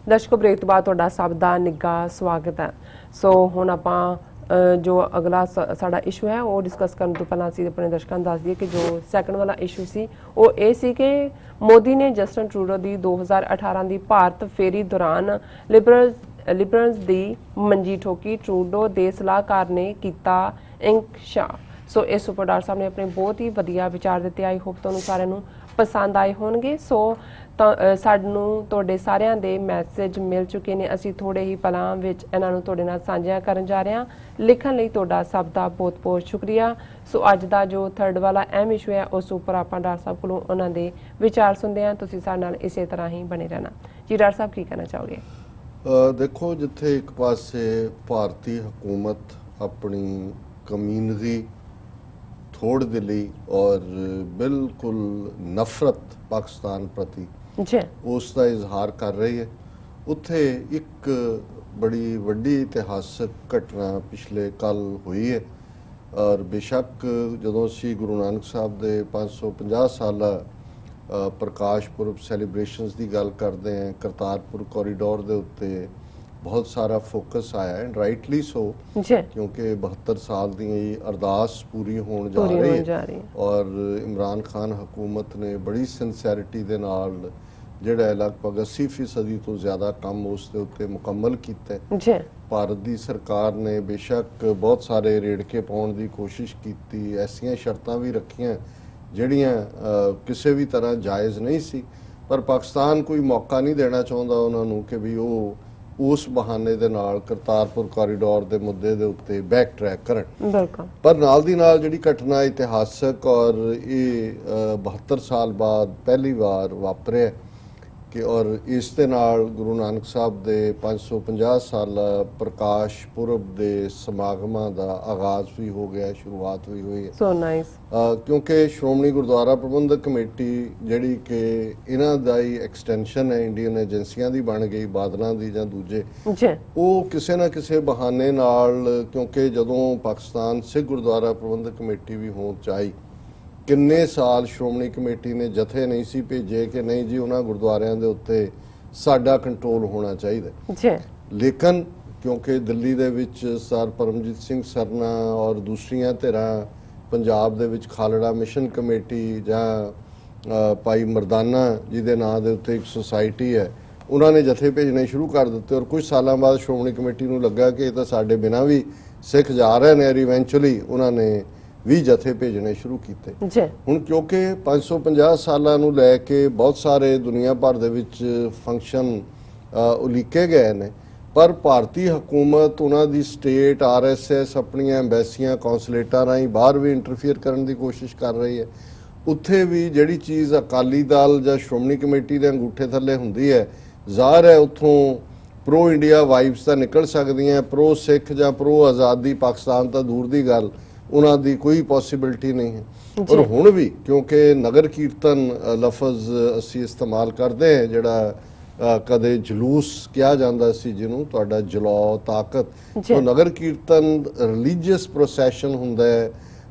ਦਰਸ਼ਕੋ break ਤੋਂ ਬਾਅਦ ਤੁਹਾਡਾ ਸਭ ਦਾ ਨਿੱਘਾ ਸਵਾਗਤ ਹੈ। ਸੋ ਹੁਣ ਆਪਾਂ ਜੋ ਅਗਲਾ ਸਾਡਾ ਇਸ਼ੂ ਹੈ ਉਹ ਡਿਸਕਸ ਕਰਨ ਤੋਂ ਪਹਿਲਾਂ ਅਸੀਂ ਆਪਣੇ ਦਰਸ਼ਕਾਂ ਨੂੰ ਦੱਸ ਦਈਏ ਕਿ ਜੋ ਸੈਕੰਡ ਵਾਲਾ ਇਸ਼ੂ ਸੀ ਉਹ ਇਹ ਸੀ ਕਿ ਮੋਦੀ ਨੇ ਜਸਟਨ ਟਰੂਡੋ ਦੀ 2018 ਦੀ ਭਾਰਤ ਫੇਰੀ ਦੌਰਾਨ ਲਿਬਰਲਸ ਦੀ ਮੰਜੀ ਠੋਕੀ। ਟਰੂਡੋ ਦੇ ਸਲਾਹਕਾਰ ਨੇ ਕੀਤਾ ਇੰਕਸ਼ਾਫ। ਸੋ ਇਸ ਉੱਪਰ ਡਾਕਟਰ ਸਾਹਿਬ ਨੇ ਆਪਣੇ ਬਹੁਤ ਹੀ ਵਧੀਆ ਵਿਚਾਰ ਦਿੱਤੇ। ਆਈ ਹੋਪ ਤੁਹਾਨੂੰ ਸਾਰਿਆਂ ਨੂੰ ਪਸੰਦ ਆਏ ਹੋਣਗੇ। ਸੋ ਸਾਨੂੰ ਤੁਹਾਡੇ ਸਾਰਿਆਂ ਦੇ ਮੈਸੇਜ ਮਿਲ ਚੁੱਕੇ ਨੇ। ਅਸੀਂ ਥੋੜੇ ਹੀ ਪਲਾਂ ਵਿੱਚ ਇਹਨਾਂ ਨੂੰ ਤੁਹਾਡੇ ਨਾਲ ਸਾਂਝਾ ਕਰਨ ਜਾ ਰਹੇ ਹਾਂ। ਲਿਖਣ ਲਈ ਤੁਹਾਡਾ ਸਭ ਦਾ ਬਹੁਤ ਬਹੁਤ ਸ਼ੁਕਰੀਆ। ਸੋ ਅੱਜ ਦਾ ਜੋ ਥਰਡ ਵਾਲਾ ਅਹਿਮ ਇਸ਼ੂ ਹੈ ਉਸ ਉੱਪਰ ਆਪਾਂ ਡਾਕਟਰ ਸਾਹਿਬ ਕੋਲੋਂ ਉਹਨਾਂ ਦੇ ਵਿਚਾਰ ਸੁਣਦੇ ਹਾਂ। ਤੁਸੀਂ ਸਾਡੇ ਨਾਲ ਇਸੇ ਤਰ੍ਹਾਂ ਹੀ ਬਣੇ ਰਹਿਣਾ ਜੀ। ਡਾਕਟਰ ਸਾਹਿਬ ਕੀ ਕਹਿਣਾ ਚਾਹੋਗੇ? ਦੇਖੋ, ਜਿੱਥੇ ਇੱਕ ਪਾਸੇ ਭਾਰਤੀ ਹਕੂਮਤ ਆਪਣੀ ਕਮੀਨਗੀ ਥੋੜ ਦਿਲੀ ਔਰ ਬਿਲਕੁਲ ਨਫ਼ਰਤ ਪਾਕਿਸਤਾਨ ਪ੍ਰਤੀ ਉਸ ਦਾ ਇਜ਼ਹਾਰ ਕਰ ਰਹੀ ਹੈ, ਉੱਥੇ ਇੱਕ ਬੜੀ ਵੱਡੀ ਇਤਿਹਾਸਕ ਘਟਨਾ ਪਿਛਲੇ ਕੱਲ ਹੋਈ ਹੈ। ਔਰ ਬੇਸ਼ੱਕ ਜਦੋਂ ਅਸੀਂ ਗੁਰੂ ਨਾਨਕ ਸਾਹਿਬ ਦੇ 550 ਸਾਲਾ ਪ੍ਰਕਾਸ਼ ਪੁਰਬ ਸੈਲੀਬ੍ਰੇਸ਼ਨਸ ਦੀ ਗੱਲ ਕਰਦੇ ਹਾਂ, ਕਰਤਾਰਪੁਰ ਕੋਰੀਡੋਰ ਦੇ ਉੱਤੇ ਬਹੁਤ ਸਾਰਾ ਫੋਕਸ ਆਇਆ ਹੈ, ਰਾਈਟਲੀ ਸੋ, ਕਿਉਂਕਿ 72 ਸਾਲ ਦੀ ਅਰਦਾਸ ਪੂਰੀ ਹੋਣ ਜਾ ਰਹੀ ਹੈ। ਔਰ ਇਮਰਾਨ ਖਾਨ ਹਕੂਮਤ ਨੇ ਬੜੀ ਸਿੰਸੈਰਿਟੀ ਦੇ ਨਾਲ ਜਿਹੜਾ ਲਗਭਗ 80% ਤੋਂ ਜ਼ਿਆਦਾ ਕੰਮ ਉਸ ਦੇ ਉੱਤੇ ਮੁਕੰਮਲ ਕੀਤਾ। ਭਾਰਤ ਦੀ ਸਰਕਾਰ ਨੇ ਬੇਸ਼ੱਕ ਬਹੁਤ ਸਾਰੇ ਰੇੜਕੇ ਪਾਉਣ ਦੀ ਕੋਸ਼ਿਸ਼ ਕੀਤੀ, ਐਸੀਆਂ ਸ਼ਰਤਾਂ ਵੀ ਰੱਖੀਆਂ ਜਿਹੜੀਆਂ ਕਿਸੇ ਵੀ ਤਰ੍ਹਾਂ ਜਾਇਜ਼ ਨਹੀਂ ਸੀ, ਪਰ ਪਾਕਿਸਤਾਨ ਕੋਈ ਮੌਕਾ ਨਹੀਂ ਦੇਣਾ ਚਾਹੁੰਦਾ ਉਹਨਾਂ ਨੂੰ ਕਿ ਵੀ ਉਹ ਉਸ ਬਹਾਨੇ ਦੇ ਨਾਲ ਕਰਤਾਰਪੁਰ ਕੋਰੀਡੋਰ ਦੇ ਮੁੱਦੇ ਦੇ ਉੱਤੇ ਬੈਕ ਟਰੈਕ ਕਰਨ। ਪਰ ਨਾਲ ਦੀ ਨਾਲ ਜਿਹੜੀ ਘਟਨਾ ਇਤਿਹਾਸਕ ਔਰ ਇਹ 72 ਸਾਲ ਬਾਅਦ ਪਹਿਲੀ ਵਾਰ ਵਾਪਰਿਆ ਕਿ ਔਰ ਇਸ ਦੇ ਨਾਲ ਗੁਰੂ ਨਾਨਕ ਸਾਹਿਬ ਦੇ 550 ਸਾਲਾ ਪ੍ਰਕਾਸ਼ ਪੁਰਬ ਦੇ ਸਮਾਗਮਾਂ ਦਾ ਆਗਾਜ਼ ਵੀ ਹੋ ਗਿਆ, ਸ਼ੁਰੂਆਤ ਵੀ ਹੋਈ ਹੈ। So nice. ਕਿਉਂਕਿ ਸ਼੍ਰੋਮਣੀ ਗੁਰਦੁਆਰਾ ਪ੍ਰਬੰਧਕ ਕਮੇਟੀ ਜਿਹੜੀ ਕਿ ਇਹਨਾਂ ਦਾ ਹੀ ਐਕਸਟੈਂਸ਼ਨ ਹੈ, ਇੰਡੀਅਨ ਏਜੰਸੀਆਂ ਦੀ ਬਣ ਗਈ, ਬਾਦਲਾਂ ਦੀ ਜਾਂ ਦੂਜੇ, ਉਹ ਕਿਸੇ ਨਾ ਕਿਸੇ ਬਹਾਨੇ ਨਾਲ, ਕਿਉਂਕਿ ਜਦੋਂ ਪਾਕਿਸਤਾਨ ਸਿੱਖ ਗੁਰਦੁਆਰਾ ਪ੍ਰਬੰਧਕ ਕਮੇਟੀ ਵੀ ਹੋਂਦ ਚ ਆਈ, ਕਿੰਨੇ ਸਾਲ ਸ਼੍ਰੋਮਣੀ ਕਮੇਟੀ ਨੇ ਜਥੇ ਨਹੀਂ ਸੀ ਭੇਜੇ ਕਿ ਨਹੀਂ ਜੀ ਉਹਨਾਂ ਗੁਰਦੁਆਰਿਆਂ ਦੇ ਉੱਤੇ ਸਾਡਾ ਕੰਟਰੋਲ ਹੋਣਾ ਚਾਹੀਦਾ। ਲੇਕਿਨ ਕਿਉਂਕਿ ਦਿੱਲੀ ਦੇ ਵਿੱਚ ਸਰ ਪਰਮਜੀਤ ਸਿੰਘ ਸਰਨਾ ਔਰ ਦੂਸਰੀਆਂ ਧਿਰਾਂ, ਪੰਜਾਬ ਦੇ ਵਿੱਚ ਖਾਲੜਾ ਮਿਸ਼ਨ ਕਮੇਟੀ ਜਾਂ ਭਾਈ ਮਰਦਾਨਾ ਜਿਹਦੇ ਨਾਂ ਦੇ ਉੱਤੇ ਇੱਕ ਸੁਸਾਇਟੀ ਹੈ, ਉਹਨਾਂ ਨੇ ਜਥੇ ਭੇਜਣੇ ਸ਼ੁਰੂ ਕਰ ਦਿੱਤੇ। ਔਰ ਕੁਝ ਸਾਲਾਂ ਬਾਅਦ ਸ਼੍ਰੋਮਣੀ ਕਮੇਟੀ ਨੂੰ ਲੱਗਾ ਕਿ ਇਹ ਤਾਂ ਸਾਡੇ ਬਿਨਾਂ ਵੀ ਸਿੱਖ ਜਾ ਰਹੇ ਨੇ, ਇਵੈਂਚੁਅਲੀ ਉਹਨਾਂ ਨੇ ਵੀ ਜਥੇ ਭੇਜਣੇ ਸ਼ੁਰੂ ਕੀਤੇ। ਹੁਣ ਕਿਉਂਕਿ 550 ਸਾਲਾਂ ਨੂੰ ਲੈ ਕੇ ਬਹੁਤ ਸਾਰੇ ਦੁਨੀਆ ਭਰ ਦੇ ਵਿੱਚ ਫੰਕਸ਼ਨ ਉਲੀਕੇ ਗਏ ਨੇ, ਪਰ ਭਾਰਤੀ ਹਕੂਮਤ, ਉਹਨਾਂ ਦੀ ਸਟੇਟ RSS ਆਪਣੀਆਂ ਐਮਬੈਸੀਆਂ, ਕੌਂਸਲੇਟਾਂ ਰਾਹੀਂ ਬਾਹਰ ਵੀ ਇੰਟਰਫੀਅਰ ਕਰਨ ਦੀ ਕੋਸ਼ਿਸ਼ ਕਰ ਰਹੀ ਹੈ। ਉੱਥੇ ਵੀ ਜਿਹੜੀ ਚੀਜ਼ ਅਕਾਲੀ ਦਲ ਜਾਂ ਸ਼੍ਰੋਮਣੀ ਕਮੇਟੀ ਦੇ ਅੰਗੂਠੇ ਥੱਲੇ ਹੁੰਦੀ ਹੈ, ਜ਼ਾਹਰ ਹੈ ਉੱਥੋਂ ਪ੍ਰੋ ਇੰਡੀਆ ਵਾਈਬਸ ਤਾਂ ਨਿਕਲ ਸਕਦੀਆਂ, ਪ੍ਰੋ ਸਿੱਖ ਜਾਂ ਪ੍ਰੋ ਆਜ਼ਾਦੀ ਪਾਕਿਸਤਾਨ ਤਾਂ ਦੂਰ ਦੀ ਗੱਲ, ਉਹਨਾਂ ਦੀ ਕੋਈ ਪੋਸੀਬਿਲਿਟੀ ਨਹੀਂ ਹੈ। ਔਰ ਹੁਣ ਵੀ ਕਿਉਂਕਿ ਨਗਰ ਕੀਰਤਨ ਲਫ਼ਜ਼ ਅਸੀਂ ਇਸਤੇਮਾਲ ਕਰਦੇ ਹਾਂ, ਜਿਹੜਾ ਕਦੇ ਜਲੂਸ ਕਿਹਾ ਜਾਂਦਾ ਸੀ ਜਿਹਨੂੰ, ਤੁਹਾਡਾ ਜਲਾਓ ਤਾਕਤ, ਉਹ ਨਗਰ ਕੀਰਤਨ ਰਿਲੀਜੀਅਸ ਪ੍ਰੋਸੈਸ਼ਨ ਹੁੰਦਾ ਹੈ,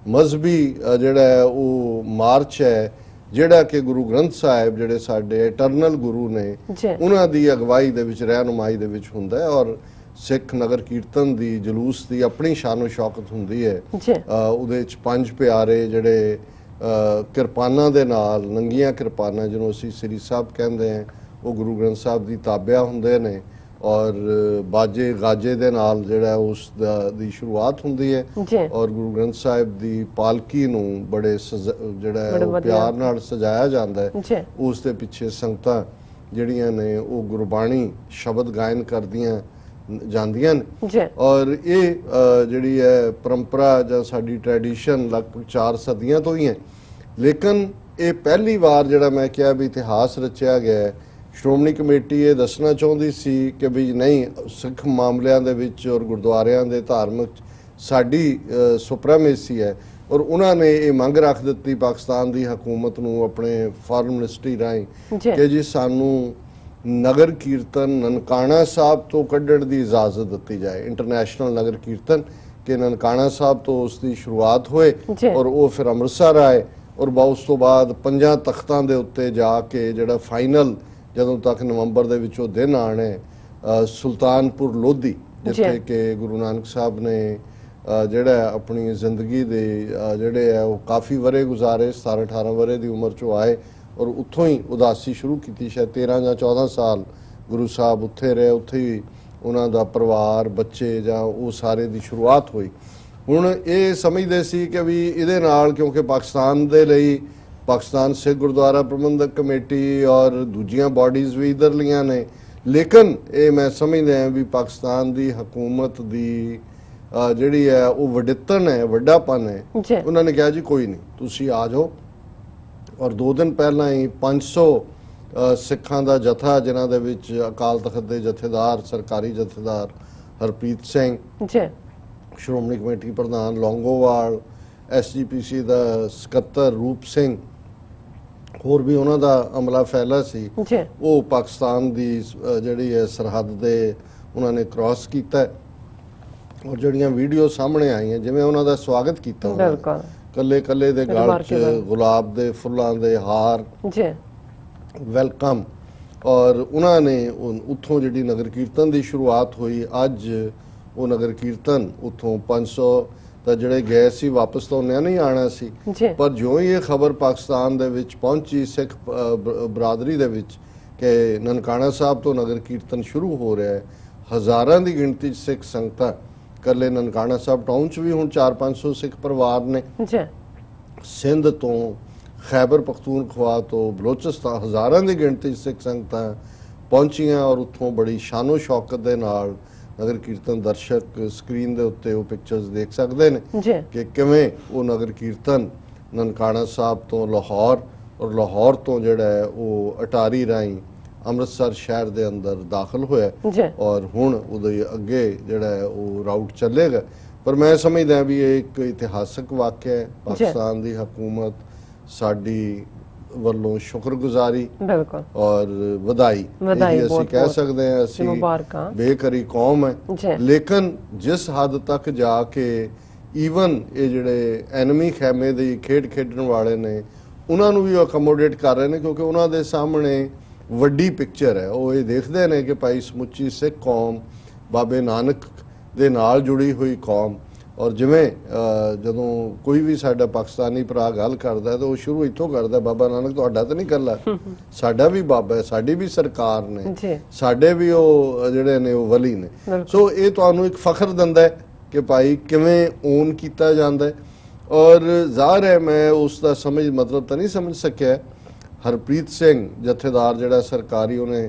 ਮਜ਼ਹਬੀ ਜਿਹੜਾ ਹੈ ਉਹ ਮਾਰਚ ਹੈ, ਜਿਹੜਾ ਕਿ ਗੁਰੂ ਗ੍ਰੰਥ ਸਾਹਿਬ ਜਿਹੜੇ ਸਾਡੇ ਇਟਰਨਲ ਗੁਰੂ ਨੇ ਉਹਨਾਂ ਦੀ ਅਗਵਾਈ ਦੇ ਵਿੱਚ, ਰਹਿਨੁਮਾਈ ਦੇ ਵਿੱਚ ਹੁੰਦਾ ਹੈ। ਔਰ ਸਿੱਖ ਨਗਰ ਕੀਰਤਨ ਦੀ, ਜਲੂਸ ਦੀ ਆਪਣੀ ਸ਼ਾਨੋ ਸ਼ੌਕਤ ਹੁੰਦੀ ਹੈ। ਉਹਦੇ ਵਿੱਚ 5 ਪਿਆਰੇ ਜਿਹੜੇ ਕਿਰਪਾਨਾਂ ਦੇ ਨਾਲ, ਨੰਗੀਆਂ ਕਿਰਪਾਨਾਂ ਜਿਹਨੂੰ ਅਸੀਂ ਸ੍ਰੀ ਸਾਹਿਬ ਕਹਿੰਦੇ ਹਾਂ, ਉਹ ਗੁਰੂ ਗ੍ਰੰਥ ਸਾਹਿਬ ਦੀ ਤਾਬਿਆ ਹੁੰਦੇ ਨੇ। ਔਰ ਬਾਜੇ ਗਾਜੇ ਦੇ ਨਾਲ ਜਿਹੜਾ ਉਸ ਦੀ ਸ਼ੁਰੂਆਤ ਹੁੰਦੀ ਹੈ। ਔਰ ਗੁਰੂ ਗ੍ਰੰਥ ਸਾਹਿਬ ਦੀ ਪਾਲਕੀ ਨੂੰ ਬੜੇ ਜਿਹੜਾ ਪਿਆਰ ਨਾਲ ਸਜਾਇਆ ਜਾਂਦਾ ਹੈ। ਉਸ ਦੇ ਪਿੱਛੇ ਸੰਗਤਾਂ ਜਿਹੜੀਆਂ ਨੇ ਉਹ ਗੁਰਬਾਣੀ ਸ਼ਬਦ ਗਾਇਨ ਕਰਦੀਆਂ ਜਾਂਦੀਆਂ ਨੇ। ਔਰ ਇਹ ਜਿਹੜੀ ਹੈ ਪਰੰਪਰਾ ਜਾਂ ਸਾਡੀ ਟ੍ਰੈਡੀਸ਼ਨ ਲਗਭਗ 4 ਸਦੀਆਂ ਤੋਂ ਹੀ ਹੈ। ਲੇਕਿਨ ਇਹ ਪਹਿਲੀ ਵਾਰ ਜਿਹੜਾ ਮੈਂ ਕਿਹਾ ਵੀ ਇਤਿਹਾਸ ਰਚਿਆ ਗਿਆ, ਸ਼੍ਰੋਮਣੀ ਕਮੇਟੀ ਇਹ ਦੱਸਣਾ ਚਾਹੁੰਦੀ ਸੀ ਕਿ ਵੀ ਨਹੀਂ, ਸਿੱਖ ਮਾਮਲਿਆਂ ਦੇ ਵਿੱਚ ਔਰ ਗੁਰਦੁਆਰਿਆਂ ਦੇ ਧਾਰਮਿਕ ਸਾਡੀ ਸੁਪਰੇਮੇਸੀ ਹੈ। ਔਰ ਉਹਨਾਂ ਨੇ ਇਹ ਮੰਗ ਰੱਖ ਦਿੱਤੀ ਪਾਕਿਸਤਾਨ ਦੀ ਹਕੂਮਤ ਨੂੰ ਆਪਣੇ ਫੋਰਨ ਮਿਨਿਸਟਰੀ ਰਾਹੀਂ ਕਿ ਜੀ ਸਾਨੂੰ ਨਗਰ ਕੀਰਤਨ ਨਨਕਾਣਾ ਸਾਹਿਬ ਤੋਂ ਕੱਢਣ ਦੀ ਇਜਾਜ਼ਤ ਦਿੱਤੀ ਜਾਏ, ਇੰਟਰਨੈਸ਼ਨਲ ਨਗਰ ਕੀਰਤਨ, ਕਿ ਨਨਕਾਣਾ ਸਾਹਿਬ ਤੋਂ ਉਸ ਦੀ ਸ਼ੁਰੂਆਤ ਹੋਏ ਔਰ ਉਹ ਫਿਰ ਅੰਮ੍ਰਿਤਸਰ ਆਏ। ਔਰ ਉਸ ਤੋਂ ਬਾਅਦ 5 ਤਖਤਾਂ ਦੇ ਉੱਤੇ ਜਾ ਕੇ ਜਿਹੜਾ ਫਾਈਨਲ ਜਦੋਂ ਤੱਕ ਨਵੰਬਰ ਦੇ ਵਿੱਚ ਉਹ ਦਿਨ ਆਣੇ ਸੁਲਤਾਨਪੁਰ ਲੋਧੀ, ਜਿੱਥੇ ਕਿ ਗੁਰੂ ਨਾਨਕ ਸਾਹਿਬ ਨੇ ਜਿਹੜਾ ਆਪਣੀ ਜ਼ਿੰਦਗੀ ਦੇ ਜਿਹੜੇ ਆ ਉਹ ਕਾਫੀ ਵਰੇ ਗੁਜ਼ਾਰੇ, 17-18 ਵਰੇ ਦੀ ਉਮਰ 'ਚੋਂ ਆਏ ਔਰ ਉੱਥੋਂ ਹੀ ਉਦਾਸੀ ਸ਼ੁਰੂ ਕੀਤੀ। ਸ਼ਾਇਦ 13 ਜਾਂ 14 ਸਾਲ ਗੁਰੂ ਸਾਹਿਬ ਉੱਥੇ ਰਹੇ, ਉੱਥੇ ਹੀ ਉਹਨਾਂ ਦਾ ਪਰਿਵਾਰ, ਬੱਚੇ ਜਾਂ ਉਹ ਸਾਰੇ ਦੀ ਸ਼ੁਰੂਆਤ ਹੋਈ। ਹੁਣ ਇਹ ਸਮਝਦੇ ਸੀ ਕਿ ਵੀ ਇਹਦੇ ਨਾਲ, ਕਿਉਂਕਿ ਪਾਕਿਸਤਾਨ ਦੇ ਲਈ ਪਾਕਿਸਤਾਨ ਸਿੱਖ ਗੁਰਦੁਆਰਾ ਪ੍ਰਬੰਧਕ ਕਮੇਟੀ ਔਰ ਦੂਜੀਆਂ ਬਾਡੀਜ਼ ਵੀ ਇਧਰਲੀਆਂ ਨੇ, ਲੇਕਿਨ ਇਹ ਮੈਂ ਸਮਝਦਾ ਹਾਂ ਵੀ ਪਾਕਿਸਤਾਨ ਦੀ ਹਕੂਮਤ ਦੀ ਜਿਹੜੀ ਹੈ ਉਹ ਵਡਿੱਤਨ ਹੈ, ਵੱਡਾਪਨ ਹੈ। ਉਹਨਾਂ ਨੇ ਕਿਹਾ ਜੀ ਕੋਈ ਨਹੀਂ, ਤੁਸੀਂ ਆ ਜਾਓ। ਔਰ 2 ਦਿਨ ਪਹਿਲਾਂ ਹੀ 500 ਸਿੱਖਾਂ ਦਾ ਜਥਾ, ਜਿਨ੍ਹਾਂ ਦੇ ਵਿੱਚ ਅਕਾਲ ਤਖਤ ਦੇ ਜਥੇਦਾਰ, ਸਰਕਾਰੀ ਜਥੇਦਾਰ ਹਰਪ੍ਰੀਤ ਸਿੰਘ, ਸ਼੍ਰੋਮਣੀ ਕਮੇਟੀ ਪ੍ਰਧਾਨ ਲੌਂਗੋਵਾਲ, SGPC ਦਾ ਸਕੱਤਰ ਰੂਪ ਸਿੰਘ, ਹੋਰ ਵੀ ਉਹਨਾਂ ਦਾ ਅਮਲਾ ਫੈਲਾ ਸੀ, ਉਹ ਪਾਕਿਸਤਾਨ ਦੀ ਜਿਹੜੀ ਹੈ ਸਰਹੱਦ ਦੇ ਉਹਨਾਂ ਨੇ ਕ੍ਰਾਸ ਕੀਤਾ। ਔਰ ਜਿਹੜੀਆਂ ਵੀਡੀਓ ਸਾਹਮਣੇ ਆਈਆਂ, ਜਿਵੇਂ ਉਹਨਾਂ ਦਾ ਸਵਾਗਤ ਕੀਤਾ ਉਹਨਾਂ ਨੇ, ਕੱਲੇ ਕੱਲੇ ਦੇ ਗਲ 'ਚ ਗੁਲਾਬ ਦੇ ਫੁੱਲਾਂ ਦੇ ਹਾਰ, ਵੈਲਕਮ। ਔਰ ਉਹਨਾਂ ਨੇ ਉੱਥੋਂ ਜਿਹੜੀ ਨਗਰ ਕੀਰਤਨ ਦੀ ਸ਼ੁਰੂਆਤ ਹੋਈ। ਅੱਜ ਉਹ ਨਗਰ ਕੀਰਤਨ ਉੱਥੋਂ 500 ਤਾਂ ਜਿਹੜੇ ਗਏ ਸੀ ਵਾਪਸ ਤਾਂ ਉਹਨੇ ਨਹੀਂ ਆਣਾ ਸੀ, ਪਰ ਜਿਉਂ ਹੀ ਇਹ ਖਬਰ ਪਾਕਿਸਤਾਨ ਦੇ ਵਿੱਚ ਪਹੁੰਚੀ ਸਿੱਖ ਬਰਾਦਰੀ ਦੇ ਵਿੱਚ ਕਿ ਨਨਕਾਣਾ ਸਾਹਿਬ ਤੋਂ ਨਗਰ ਕੀਰਤਨ ਸ਼ੁਰੂ ਹੋ ਰਿਹਾ ਹੈ, ਹਜ਼ਾਰਾਂ ਦੀ ਗਿਣਤੀ 'ਚ ਸਿੱਖ ਸੰਗਤਾਂ, ਕੱਲੇ ਨਨਕਾਣਾ ਸਾਹਿਬ ਟਾਊਨ 'ਚ ਵੀ ਹੁਣ 400-500 ਸਿੱਖ ਪਰਿਵਾਰ ਨੇ, ਸਿੰਧ ਤੋਂ, ਖੈਬਰ ਪਖਤੂਨਖਵਾ ਤੋਂ, ਬਲੋਚਿਸਤਾਨ, ਹਜ਼ਾਰਾਂ ਦੀ ਗਿਣਤੀ 'ਚ ਸਿੱਖ ਸੰਗਤਾਂ ਪਹੁੰਚੀਆਂ ਔਰ ਉੱਥੋਂ ਬੜੀ ਸ਼ਾਨੋ ਸ਼ੌਕਤ ਦੇ ਨਾਲ ਨਗਰ ਕੀਰਤਨ, ਦਰਸ਼ਕ ਸਕਰੀਨ ਦੇ ਉੱਤੇ ਉਹ ਪਿਕਚਰਸ ਦੇਖ ਸਕਦੇ ਨੇ ਕਿ ਕਿਵੇਂ ਉਹ ਨਗਰ ਕੀਰਤਨ ਨਨਕਾਣਾ ਸਾਹਿਬ ਤੋਂ ਲਾਹੌਰ ਔਰ ਲਾਹੌਰ ਤੋਂ ਜਿਹੜਾ ਹੈ ਉਹ ਅਟਾਰੀ ਰਾਹੀਂ ਅੰਮ੍ਰਿਤਸਰ ਸ਼ਹਿਰ ਦੇ ਅੰਦਰ ਦਾਖਲ ਹੋਇਆ ਔਰ ਹੁਣ ਉਹਦੇ ਅੱਗੇ ਜਿਹੜਾ ਹੈ ਉਹ ਰਾਊਟ ਚੱਲੇਗਾ। ਪਰ ਮੈਂ ਸਮਝਦਾ ਵੀ ਇਹ ਇੱਕ ਇਤਿਹਾਸਕ ਵਾਕਿਆ ਹੈ। ਪਾਕਿਸਤਾਨ ਦੀ ਹਕੂਮਤ ਸਾਡੀ ਵੱਲੋਂ ਸ਼ੁਕਰਗੁਜ਼ਾਰੀ ਔਰ ਵਧਾਈ ਅਸੀਂ ਕਹਿ ਸਕਦੇ ਹਾਂ, ਅਸੀਂ ਬੇਕਰੀ ਕੌਮ ਹੈ। ਲੇਕਿਨ ਜਿਸ ਹੱਦ ਤੱਕ ਜਾ ਕੇ ਈਵਨ ਇਹ ਜਿਹੜੇ ਐਨਮੀ ਖੈਮੇ ਦੀ ਖੇਡ ਖੇਡਣ ਵਾਲੇ ਨੇ ਉਹਨਾਂ ਨੂੰ ਵੀ ਅਕਮੋਡੇਟ ਕਰ ਰਹੇ ਨੇ, ਕਿਉਂਕਿ ਉਹਨਾਂ ਦੇ ਸਾਹਮਣੇ ਵੱਡੀ ਪਿਕਚਰ ਹੈ। ਉਹ ਇਹ ਦੇਖਦੇ ਨੇ ਕਿ ਭਾਈ ਸਮੁੱਚੀ ਸਿੱਖ ਕੌਮ ਬਾਬੇ ਨਾਨਕ ਦੇ ਨਾਲ ਜੁੜੀ ਹੋਈ ਕੌਮ। ਔਰ ਜਿਵੇਂ ਜਦੋਂ ਕੋਈ ਵੀ ਸਾਡਾ ਪਾਕਿਸਤਾਨੀ ਭਰਾ ਗੱਲ ਕਰਦਾ ਤਾਂ ਉਹ ਸ਼ੁਰੂ ਇੱਥੋਂ ਕਰਦਾ, ਬਾਬਾ ਨਾਨਕ ਤੁਹਾਡਾ ਤਾਂ ਨਹੀਂ ਇਕੱਲਾ, ਸਾਡਾ ਵੀ ਬਾਬਾ ਹੈ, ਸਾਡੀ ਵੀ ਸਰਕਾਰ ਨੇ, ਸਾਡੇ ਵੀ ਉਹ ਜਿਹੜੇ ਨੇ ਉਹ ਵਲੀ ਨੇ। ਸੋ ਇਹ ਤੁਹਾਨੂੰ ਇੱਕ ਫਖਰ ਦਿੰਦਾ ਹੈ ਕਿ ਭਾਈ ਕਿਵੇਂ ਓਨ ਕੀਤਾ ਜਾਂਦਾ ਹੈ। ਔਰ ਜ਼ਾਹਰ ਹੈ ਮੈਂ ਉਸ ਦਾ ਮਤਲਬ ਤਾਂ ਨਹੀਂ ਸਮਝ ਸਕਿਆ। ਹਰਪ੍ਰੀਤ ਸਿੰਘ ਜਥੇਦਾਰ ਜਿਹੜਾ ਸਰਕਾਰੀ, ਉਹਨੇ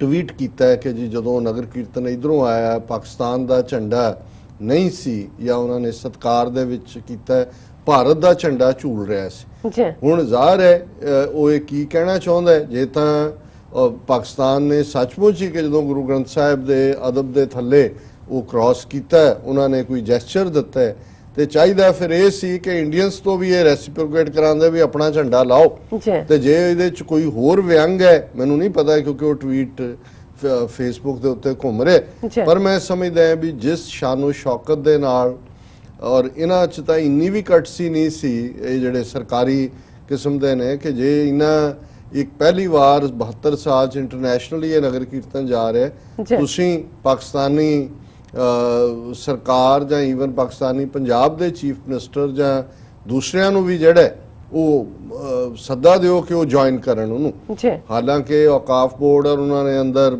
ਟਵੀਟ ਕੀਤਾ ਹੈ ਕਿ ਜੀ ਜਦੋਂ ਨਗਰ ਕੀਰਤਨ ਇਧਰੋਂ ਆਇਆ ਪਾਕਿਸਤਾਨ ਦਾ ਝੰਡਾ ਨਹੀਂ ਸੀ, ਜਾਂ ਉਹਨਾਂ ਨੇ ਸਤਕਾਰ ਦੇ ਵਿੱਚ ਕੀਤਾ, ਭਾਰਤ ਦਾ ਝੰਡਾ ਝੂਲ ਰਿਹਾ ਸੀ। ਹੁਣ ਜ਼ਾਹਰ ਹੈ ਉਹ ਇਹ ਕੀ ਕਹਿਣਾ ਚਾਹੁੰਦਾ ਹੈ। ਜੇ ਤਾਂ ਪਾਕਿਸਤਾਨ ਨੇ ਸੱਚਮੁੱਚ ਹੀ ਕਿ ਜਦੋਂ ਗੁਰੂ ਗ੍ਰੰਥ ਸਾਹਿਬ ਦੇ ਅਦਬ ਦੇ ਥੱਲੇ ਉਹ ਕ੍ਰਾਸ ਕੀਤਾ, ਉਹਨਾਂ ਨੇ ਕੋਈ ਜੈਸਚਰ ਦਿੱਤਾ ਹੈ, ਤੇ ਚਾਹੀਦਾ ਫਿਰ ਇਹ ਸੀ ਕਿ ਇੰਡੀਅਨਸ ਤੋਂ ਵੀ ਇਹ ਰੈਸਿਪਰੋਕੇਟ ਕਰਾਉਂਦੇ ਵੀ ਆਪਣਾ ਝੰਡਾ ਲਾਓ। ਤੇ ਜੇ ਇਹਦੇ ਚ ਕੋਈ ਹੋਰ ਵਿਅੰਗ ਹੈ ਮੈਨੂੰ ਨਹੀਂ ਪਤਾ, ਕਿਉਂਕਿ ਉਹ ਟਵੀਟ ਫੇਸਬੁੱਕ ਦੇ ਉੱਤੇ ਘੁੰਮ ਰਿਹਾ, ਪਰ ਮੈਂ ਸਮਝਦਾ ਹਾਂ ਵੀ ਜਿਸ ਸ਼ਾਨੋ ਸ਼ੌਕਤ ਦੇ ਨਾਲ, ਔਰ ਇਹਨਾਂ ਚ ਤਾਂ ਇੰਨੀ ਵੀ ਕਟਸੀ ਨਹੀਂ ਸੀ ਇਹ ਜਿਹੜੇ ਸਰਕਾਰੀ ਕਿਸਮ ਦੇ ਨੇ ਕਿ ਜੇ ਇਹਨਾਂ ਇੱਕ ਪਹਿਲੀ ਵਾਰ 72 ਸਾਲ ਚ ਇੰਟਰਨੈਸ਼ਨਲੀ ਇਹ ਨਗਰ ਕੀਰਤਨ ਜਾ ਰਿਹਾ, ਤੁਸੀਂ ਪਾਕਿਸਤਾਨੀ ਸਰਕਾਰ ਜਾਂ ਈਵਨ ਪਾਕਿਸਤਾਨੀ ਪੰਜਾਬ ਦੇ ਚੀਫ ਮਿਨਿਸਟਰ ਜਾਂ ਦੂਸਰਿਆਂ ਨੂੰ ਵੀ ਜਿਹੜਾ ਉਹ ਸੱਦਾ ਦਿਓ ਕਿ ਉਹ ਜੁਆਇਨ ਕਰਨ ਉਹਨੂੰ। ਹਾਲਾਂਕਿ ਔਕਾਫ ਬੋਰਡ ਔਰ ਉਹਨਾਂ ਨੇ ਅੰਦਰ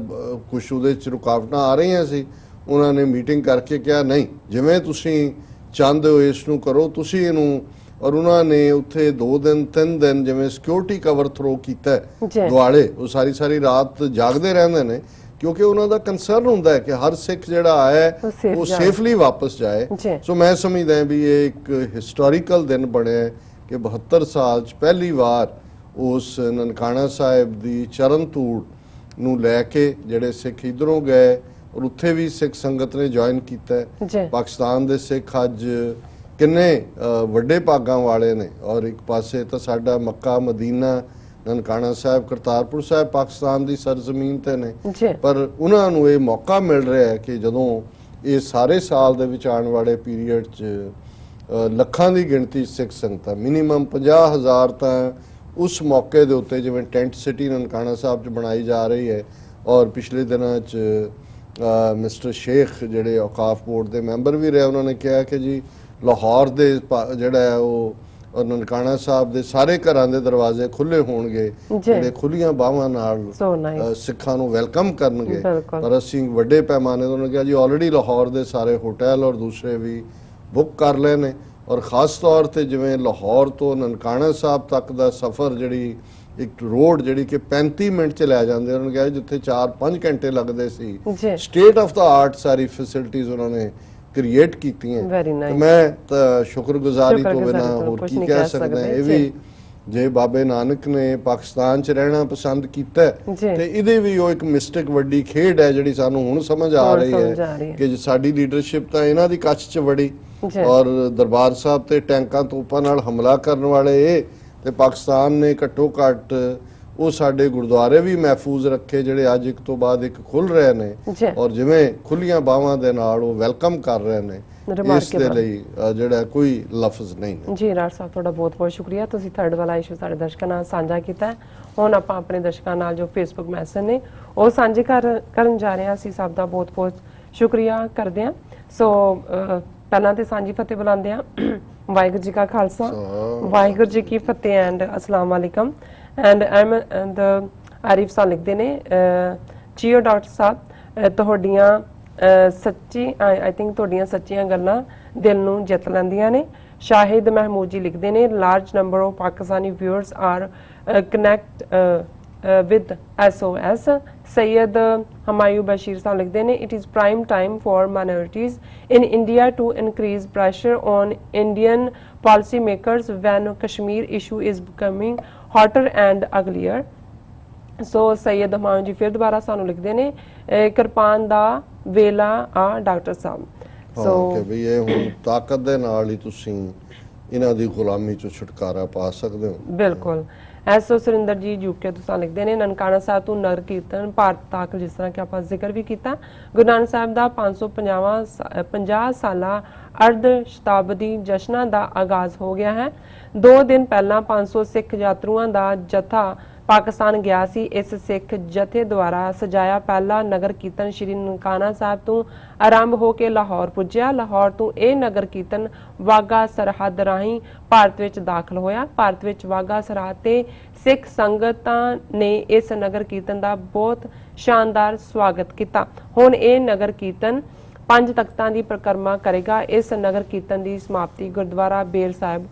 ਕੁਛ ਉਹਦੇ ਚ ਰੁਕਾਵਟਾਂ ਆ ਰਹੀਆਂ ਸੀ, ਉਹਨਾਂ ਨੇ ਮੀਟਿੰਗ ਕਰਕੇ ਕਿਹਾ ਨਹੀਂ ਜਿਵੇਂ ਤੁਸੀਂ ਚਾਹੁੰਦੇ ਹੋ ਇਸ ਨੂੰ ਕਰੋ ਤੁਸੀਂ ਇਹਨੂੰ। ਔਰ ਉਹਨਾਂ ਨੇ ਉੱਥੇ 2 ਦਿਨ 3 ਦਿਨ ਜਿਵੇਂ ਸਿਕਿਉਰਿਟੀ ਕਵਰ ਥਰੋ ਕੀਤਾ ਦੁਆਲੇ, ਉਹ ਸਾਰੀ ਰਾਤ ਜਾਗਦੇ ਰਹਿੰਦੇ ਨੇ, ਕਿਉਂਕਿ ਉਹਨਾਂ ਦਾ ਕੰਸਰਨ ਹੁੰਦਾ ਹੈ ਕਿ ਹਰ ਸਿੱਖ ਜਿਹੜਾ ਆਇਆ ਉਹ ਸੇਫਲੀ ਵਾਪਸ ਜਾਏ। ਸੋ ਮੈਂ ਸਮਝਦਾ ਵੀ ਇਹ ਇੱਕ ਹਿਸਟੋਰੀਕਲ ਦਿਨ ਬਣਿਆ ਕਿ 72 ਸਾਲ 'ਚ ਪਹਿਲੀ ਵਾਰ ਉਸ ਨਨਕਾਣਾ ਸਾਹਿਬ ਦੀ ਚਰਨ ਧੂੜ ਨੂੰ ਲੈ ਕੇ ਜਿਹੜੇ ਸਿੱਖ ਇੱਧਰੋਂ ਗਏ ਔਰ ਉੱਥੇ ਵੀ ਸਿੱਖ ਸੰਗਤ ਨੇ ਜੁਆਇਨ ਕੀਤਾ। ਪਾਕਿਸਤਾਨ ਦੇ ਸਿੱਖ ਅੱਜ ਕਿੰਨੇ ਵੱਡੇ ਭਾਗਾਂ ਵਾਲੇ ਨੇ, ਔਰ ਇੱਕ ਪਾਸੇ ਤਾਂ ਸਾਡਾ ਮੱਕਾ ਮਦੀਨਾ ਨਨਕਾਣਾ ਸਾਹਿਬ ਕਰਤਾਰਪੁਰ ਸਾਹਿਬ ਪਾਕਿਸਤਾਨ ਦੀ ਸਰਜ਼ਮੀਨ ਤੇ ਨੇ, ਪਰ ਉਹਨਾਂ ਨੂੰ ਇਹ ਮੌਕਾ ਮਿਲ ਰਿਹਾ ਹੈ ਕਿ ਜਦੋਂ ਇਹ ਸਾਰੇ ਸਾਲ ਦੇ ਵਿੱਚ ਆਉਣ ਵਾਲੇ ਪੀਰੀਅਡ 'ਚ ਲੱਖਾਂ ਦੀ ਗਿਣਤੀ ਸਿੱਖ ਸੰਗਤਾਂ, ਮਿਨੀਮਮ 50,000 ਤਾਂ ਉਸ ਮੌਕੇ ਦੇ ਉੱਤੇ ਜਿਵੇਂ ਟੈਂਟ ਸਿਟੀ ਨਨਕਾਣਾ ਸਾਹਿਬ 'ਚ ਬਣਾਈ ਜਾ ਰਹੀ ਹੈ ਔਰ ਪਿਛਲੇ ਦਿਨਾਂ 'ਚ ਮਿਸਟਰ ਸ਼ੇਖ ਜਿਹੜੇ ਔਕਾਫ ਬੋਰਡ ਦੇ ਮੈਂਬਰ ਵੀ ਰਹੇ, ਉਹਨਾਂ ਨੇ ਕਿਹਾ ਕਿ ਜੀ ਲਾਹੌਰ ਦੇ ਜਿਹੜਾ ਹੈ ਉਹ ਨਨਕਾਣਾ ਸਾਹਿਬ ਦੇ ਸਾਰੇ ਘਰਾਂ ਦੇ ਦਰਵਾਜ਼ੇ ਖੁੱਲੇ ਹੋਣਗੇ, ਜਿਹੜੇ ਖੁੱਲੀਆਂ ਬਾਹਾਂ ਨਾਲ ਸਿੱਖਾਂ ਨੂੰ ਵੈਲਕਮ ਕਰਨਗੇ। ਪਰ ਅਸੀਂ ਵੱਡੇ ਪੈਮਾਨੇ ਤੇ ਉਹਨਾਂ ਨੇ ਕਿਹਾ ਜੀ ਆਲਰੇਡੀ ਲਾਹੌਰ ਦੇ ਸਾਰੇ ਹੋਟਲ ਔਰ ਦੂਸਰੇ ਵੀ ਬੁੱਕ ਕਰ ਲਏ ਨੇ, ਔਰ ਖਾਸ ਤੌਰ ਤੇ ਜਿਵੇਂ ਲਾਹੌਰ ਤੋਂ ਨਨਕਾਣਾ ਸਾਹਿਬ ਤੱਕ ਦਾ ਸਫ਼ਰ ਜਿਹੜੀ ਇੱਕ ਰੋਡ ਜਿਹੜੀ ਕਿ 35 ਮਿੰਟ ਚ ਲੈ ਜਾਂਦੇ, ਉਹਨਾਂ ਨੇ ਕਿਹਾ ਜਿੱਥੇ 4-5 ਘੰਟੇ ਲੱਗਦੇ ਸੀ, ਸਟੇਟ ਆਫ ਦਾ ਆਰਟ ਸਾਰੀ ਫੈਸਿਲਿਟੀਜ਼ ਉਹਨਾਂ ਨੇ ਕ੍ਰੀਏਟ ਕੀਤੀਆਂ। ਮੈਂ ਤਾਂ ਸ਼ੁਕਰਗੁਜ਼ਾਰੀ ਤੋਂ ਬਿਨਾਂ ਹੋਰ ਕੀ ਕਹਿ ਸਕਦਾ। ਇਹ ਵੀ ਜੇ ਬਾਬੇ ਨਾਨਕ ਨੇ ਪਾਕਿਸਤਾਨ 'ਚ ਰਹਿਣਾ ਪਸੰਦ ਕੀਤਾ ਤੇ ਇਹਦੇ ਵੀ ਉਹ ਇੱਕ ਮਿਸਟਿਕ ਵੱਡੀ ਖੇਡ ਹੈ ਜਿਹੜੀ ਸਾਨੂੰ ਹੁਣ ਸਮਝ ਆ ਰਹੀ ਹੈ ਕਿ ਸਾਡੀ ਲੀਡਰਸ਼ਿਪ ਤਾਂ ਇਹਨਾਂ ਦੀ ਕੱਛ 'ਚ ਵੜੀ ਔਰ ਦਰਬਾਰ ਸਾਹਿਬ ਤੇ ਟੈਂਕਾਂ ਤੋਪਾਂ ਨਾਲ ਹਮਲਾ ਕਰਨ ਵਾਲੇ ਇਹ, ਤੇ ਪਾਕਿਸਤਾਨ ਨੇ ਘੱਟੋ ਘੱਟ ਉਹ ਸਾਡੇ ਗੁਰਦੁਆਰੇ ਵੀ ਮਹਿਫੂਜ਼ ਰੱਖੇ ਜਿਹੜੇ ਅੱਜ ਇੱਕ ਤੋਂ ਬਾਅਦ ਇੱਕ ਖੁੱਲ ਰਹੇ ਨੇ, ਔਰ ਜਿਵੇਂ ਖੁੱਲੀਆਂ ਬਾਹਾਂ ਦੇ ਨਾਲ ਉਹ ਵੈਲਕਮ ਕਰ ਰਹੇ ਨੇ। ਇਸ ਦੇ ਲਈ ਜਿਹੜਾ ਕੋਈ ਲਫ਼ਜ਼ ਨਹੀਂ ਹੈ। ਜੀ ਰਾਜ ਸਾਹਿਬ ਤੁਹਾਡਾ ਬਹੁਤ ਬਹੁਤ ਸ਼ੁਕਰੀਆ, ਤੁਸੀਂ ਥਰਡ ਵਾਲਾ ਇਸ਼ੂ ਸਾਡੇ ਦਰਸ਼ਕਾਂ ਨਾਲ ਸਾਂਝਾ ਕੀਤਾ। ਹੁਣ ਆਪਾਂ ਆਪਣੇ ਦਰਸ਼ਕਾਂ ਨਾਲ ਜੋ ਫੇਸਬੁੱਕ ਮੈਸੇਜ ਨੇ ਉਹ ਸਾਂਝੇ ਕਰਨ ਜਾ ਰਹੇ ਹਾਂ। ਅਸੀਂ ਸਭ ਦਾ ਬਹੁਤ ਬਹੁਤ ਸ਼ੁਕਰੀਆ ਕਰਦੇ ਹਾਂ। ਸੋ ਪਹਿਲਾਂ ਤੇ ਸਾਂਝੀ ਫਤਿਹ ਬੁਲਾਉਂਦੇ ਹਾਂ। ਵਾਹਿਗੁਰੂ ਜੀ ਕਾ ਖਾਲਸਾ, ਵਾਹਿਗੁਰੂ ਜੀ ਕੀ ਫਤਿਹ ਐਂਡ ਅਸਲਾਮ ਵਾਲੇਕਮ। ਐਂਡ ਆਰਿਫ ਸਾਹਿਬ ਲਿਖਦੇ ਨੇ, ਚੀਓ ਡਾਕਟਰ ਸਾਹਿਬ ਤੁਹਾਡੀਆਂ ਸੱਚੀ ਆਈ ਥਿੰਕ ਤੁਹਾਡੀਆਂ ਸੱਚੀਆਂ ਗੱਲਾਂ ਦਿਲ ਨੂੰ ਜਿੱਤ ਲੈਂਦੀਆਂ ਨੇ। ਸ਼ਾਹਿਦ ਮਹਿਮੂਦ ਜੀ ਲਿਖਦੇ ਨੇ, large number of Pakistani viewers are connect with SOS। Sayyid Humayun Bashir Sahab likhde ne, it is prime time for minorities in India to increase pressure on Indian policymakers when Kashmir issue is becoming hotter and uglier। So Sayyid Humayun ji फिर दोबारा सानू लिखते ने, किरपान दा वेला आ doctor साहब। So कि भी ये हुण ताकत दे नाल ही तुसीं इन्हां दी गुलामी चों छुटकारा पा सकदे हो। बिल्कुल। ਐਸਓ ਸੁਰਿੰਦਰ ਜੀ ਯੂਕੇ ਤੋਂ ਲਿਖਦੇ ਨੇ, ਨਨਕਾਣਾ ਸਾਹਿਬ ਤੋਂ ਨਗਰ ਕੀਰਤਨ ਭਾਰਤ ਤੱਕ, ਜਿਸ ਤਰ੍ਹਾਂ ਕਿ ਆਪਾਂ ਜ਼ਿਕਰ ਵੀ ਕੀਤਾ, ਗੁਰੂ ਨਾਨਕ ਸਾਹਿਬ ਦਾ 550 ਸਾਲਾ ਅਰਧ ਸ਼ਤਾਬਦੀ ਜਸ਼ਨਾਂ ਦਾ ਆਗਾਜ਼ ਹੋ ਗਿਆ ਹੈ। 2 ਦਿਨ ਪਹਿਲਾਂ 500 ਸਿੱਖ ਯਾਤਰੂਆਂ ਦਾ ਜਥਾ ਪਾਕਿਸਤਾਨ ਗਿਆ ਸੀ। ਇਸ ਸਿੱਖ ਜਥੇ ਦੁਆਰਾ ਸਜਾਇਆ ਪਹਿਲਾ ਨਗਰ ਕੀਰਤਨ ਸ਼੍ਰੀ ਨਨਕਾਣਾ ਸਾਹਿਬ ਤੋਂ ਆਰੰਭ ਹੋ ਕੇ ਲਾਹੌਰ ਪੁੱਜਿਆ। ਲਾਹੌਰ ਤੋਂ ਇਹ ਨਗਰ ਕੀਰਤਨ ਵਾਗਾ ਸਰਹੱਦ ਰਾਹੀਂ ਭਾਰਤ ਵਿੱਚ ਦਾਖਲ ਹੋਇਆ। ਭਾਰਤ ਵਿੱਚ ਵਾਗਾ ਸਰਹੱਦ ਤੇ ਸਿੱਖ ਸੰਗਤਾਂ ਨੇ ਇਸ ਨਗਰ ਕੀਰਤਨ ਦਾ ਬਹੁਤ ਸ਼ਾਨਦਾਰ ਸਵਾਗਤ ਕੀਤਾ। ਹੁਣ ਇਹ ਨਗਰ ਕੀਰਤਨ 5 ਤਖਤਾਂ ਦੀ ਪਰਿਕਰਮਾ ਕਰੇਗਾ। ਇਸ ਨਗਰ ਕੀਰਤਨ ਦੀ ਸਮਾਪਤੀ ਗੁਰਦੁਆਰਾ ਬੇਰ ਸਾਹਿਬ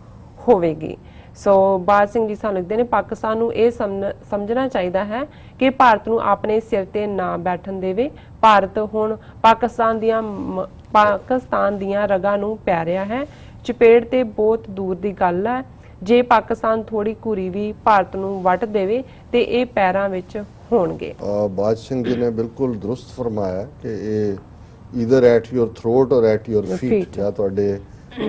ਹੋਵੇਗੀ। ਸੋ ਬਾਜ ਸਿੰਘ ਜੀ ਸਾਨੂੰ ਲਿਖਦੇ ਨੇ, ਪਾਕਿਸਤਾਨ ਨੂੰ ਇਹ ਸਮਝਣਾ ਚਾਹੀਦਾ ਹੈ ਕਿ ਭਾਰਤ ਨੂੰ ਆਪਣੇ ਸਿਰ ਤੇ ਨਾ ਬੈਠਣ ਦੇਵੇ। ਭਾਰਤ ਹੁਣ ਪਾਕਿਸਤਾਨ ਦੀਆਂ ਰਗਾਂ ਨੂੰ ਪੈ ਰਿਹਾ ਹੈ। ਚਪੇੜ ਤੇ ਬਹੁਤ ਦੂਰ ਦੀ ਗੱਲ ਹੈ। ਜੇ ਪਾਕਿਸਤਾਨ ਥੋੜੀ ਘੂਰੀ ਵੀ ਭਾਰਤ ਨੂੰ ਵੱਟ ਦੇਵੇ ਤੇ ਇਹ ਪੈਰਾਂ ਵਿੱਚ ਹੋਣਗੇ। ਬਾਜ ਸਿੰਘ ਜੀ ਨੇ ਬਿਲਕੁਲ ਦਰੁਸਤ ਫਰਮਾਇਆ ਕਿ ਇਹ ਈਦਰ ਐਟ ਯੋਰ ਥਰੋਟ ਔਰ ਐਟ ਯੋਰ ਫੀਟ, ਜਾਂ ਤੁਹਾਡੇ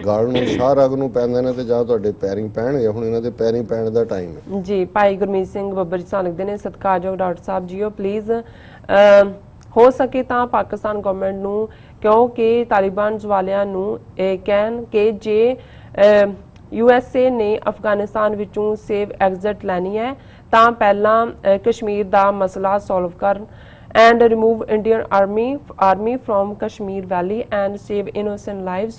ਗਾਲ ਨੂੰ ਸ਼ਾਹ ਰਗ ਨੂੰ ਪੈਂਦੇ ਨੇ ਤੇ ਜਾਂ ਤੁਹਾਡੇ ਪੈਰੀਂ ਪੈਣਗੇ। ਹੁਣ ਇਹਨਾਂ ਦੇ ਪੈਰੀਂ ਪੈਣ ਦਾ ਟਾਈਮ ਹੈ ਜੀ। ਭਾਈ ਗੁਰਮੀਤ ਸਿੰਘ ਬੱਬਰ ਜੀ ਸਾਨੂੰ ਲਿਖਦੇ ਨੇ, ਸਤਿਕਾਰਯੋਗ ਡਾਕਟਰ ਸਾਹਿਬ ਜੀਓ, ਪਲੀਜ਼ ਹੋ ਸਕੇ ਤਾਂ ਪਾਕਿਸਤਾਨ ਗਵਰਨਮੈਂਟ ਨੂੰ ਕਿਉਂਕਿ ਤਾਲਿਬਾਨ ਵਾਲਿਆਂ ਨੂੰ ਇਹ ਕਹਿਣ ਕਿ ਜੇ USA ਨੇ ਅਫਗਾਨਿਸਤਾਨ ਵਿੱਚੋਂ ਸੇਵ ਐਗਜ਼ਿਟ ਲੈਣੀ ਹੈ ਤਾਂ ਪਹਿਲਾਂ ਕਸ਼ਮੀਰ ਦਾ ਮਸਲਾ ਸੋਲਵ ਕਰਨ and remove Indian army from Kashmir Valley and save innocent lives,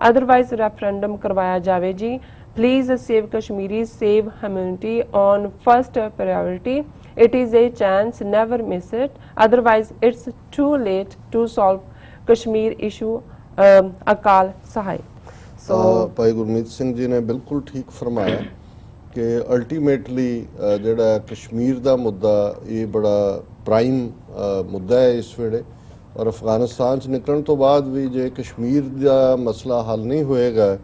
otherwise referendum करवाया जावे जी। Please save Kashmiris, save humanity on first priority, it is a chance, never miss it, otherwise it's too late to solve Kashmir issue। अकाल सहाय। So भाई गुरमीत सिंह जी ने बिल्कुल ठीक फरमाया कि ultimately ਜਿਹੜਾ ਕਸ਼ਮੀਰ ਦਾ ਮੁੱਦਾ ਇਹ ਬੜਾ ਪ੍ਰਾਈਮ ਮੁੱਦਾ ਹੈ ਇਸ ਵੇਲੇ, ਔਰ ਅਫਗਾਨਿਸਤਾਨ 'ਚ ਨਿਕਲਣ ਤੋਂ ਬਾਅਦ ਵੀ ਜੇ ਕਸ਼ਮੀਰ ਦਾ ਮਸਲਾ ਹੱਲ ਨਹੀਂ ਹੋਏਗਾ